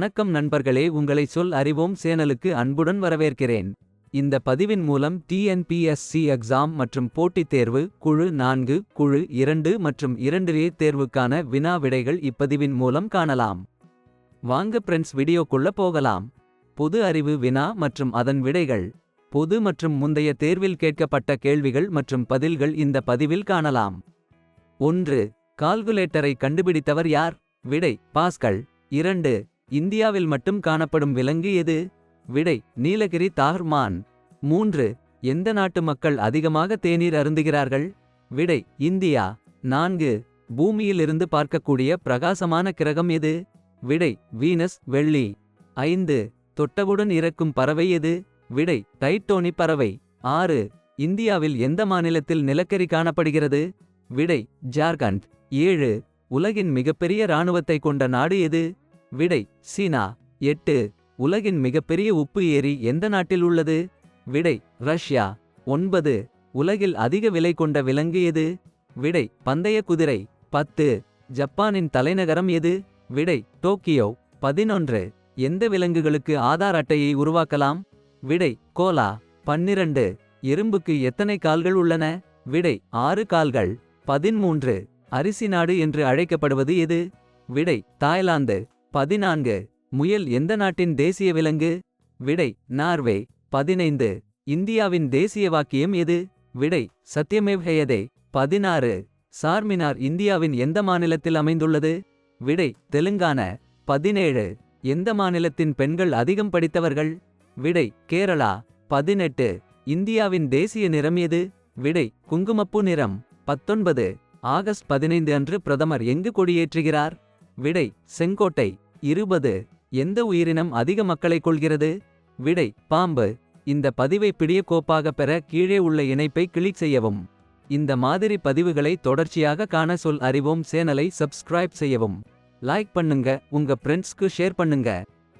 வணக்கம் நண்பர்களே, உங்களை சொல் அறிவோம் சேனலுக்கு அன்புடன் வரவேற்கிறேன். இந்த பதிவின் மூலம் டிஎன்பிஎஸ்சி எக்ஸாம் மற்றும் போட்டித் தேர்வு குழு 4, குழு 2 மற்றும் 2A தேர்வுக்கான வினா விடைகள் இப்பதிவின் மூலம் காணலாம். வாங்க ஃப்ரெண்ட்ஸ், வீடியோக்குள்ள போகலாம். பொது அறிவு வினா மற்றும் அதன் விடைகள். பொது மற்றும் முந்தைய தேர்வில் கேட்கப்பட்ட கேள்விகள் மற்றும் பதில்கள் இந்த பதிவில் காணலாம். 1. கால்குலேட்டரை கண்டுபிடித்தவர் யார்? விடை: பாஸ்கல். 2. இந்தியாவில் மட்டும் காணப்படும் விலங்கு எது? விடை: நீலகிரி தாஹ்மான். 3. எந்த நாட்டு மக்கள் அதிகமாக தேநீர் அருந்துகிறார்கள்? விடை: இந்தியா. 4. பூமியிலிருந்து பார்க்கக்கூடிய பிரகாசமான கிரகம் எது? விடை: வீனஸ், வெள்ளி. 5. தொட்டவுடன் இறக்கும் பறவை எது? விடை: டைட்டோனி பறவை. 6. இந்தியாவில் எந்த மாநிலத்தில் நிலக்கரி காணப்படுகிறது? விடை: ஜார்க்கண்ட். 7. உலகின் மிகப்பெரிய இராணுவத்தை கொண்ட நாடு எது? விடை: சீனா. 8. உலகின் மிகப்பெரிய உப்பு ஏரி எந்த நாட்டில் உள்ளது? விடை: ரஷ்யா. 9. உலகில் அதிக விலை கொண்ட விலங்கு எது? விடை: பந்தய குதிரை. 10. ஜப்பானின் தலைநகரம் எது? விடை: டோக்கியோ. 11. எந்த விலங்குகளுக்கு ஆதார் அட்டையை உருவாக்கலாம்? விடை: கோலா. 12. எறும்புக்கு எத்தனை கால்கள் உள்ளன? விடை: 6 கால்கள். 13. அரிசி நாடு என்று அழைக்கப்படுவது எது? விடை: தாய்லாந்து. 14. முயல் எந்த நாட்டின் தேசிய விலங்கு? விடை: நார்வே. 15. இந்தியாவின் தேசிய வாக்கியம் எது? விடை: சத்யமேவ் ஜெயதே. 16. சார்மினார் இந்தியாவின் எந்த மாநிலத்தில் அமைந்துள்ளது? விடை: தெலுங்கானா. 17. எந்த மாநிலத்தின் பெண்கள் அதிகம் படித்தவர்கள்? விடை: கேரளா. 18. இந்தியாவின் தேசிய நிறம் எது? விடை: குங்குமப்பூ நிறம். 19. ஆகஸ்ட் 15 அன்று பிரதமர் எங்கு கொடியேற்றுகிறார்? விடை: செங்கோட்டை. 20. எந்த உயிரினம் அதிக மக்களை கொள்கிறது? விடை: பாம்பு. இந்த பதிவை பிடிய கோப்பாக பெற கீழே உள்ள இணைப்பை கிளிக் செய்யவும். இந்த மாதிரி பதிவுகளை தொடர்ச்சியாக காண சொல் அறிவோம் சேனலை சப்ஸ்கிரைப் செய்யவும். லைக் பண்ணுங்க, உங்க ஃப்ரெண்ட்ஸ்க்கு ஷேர் பண்ணுங்க.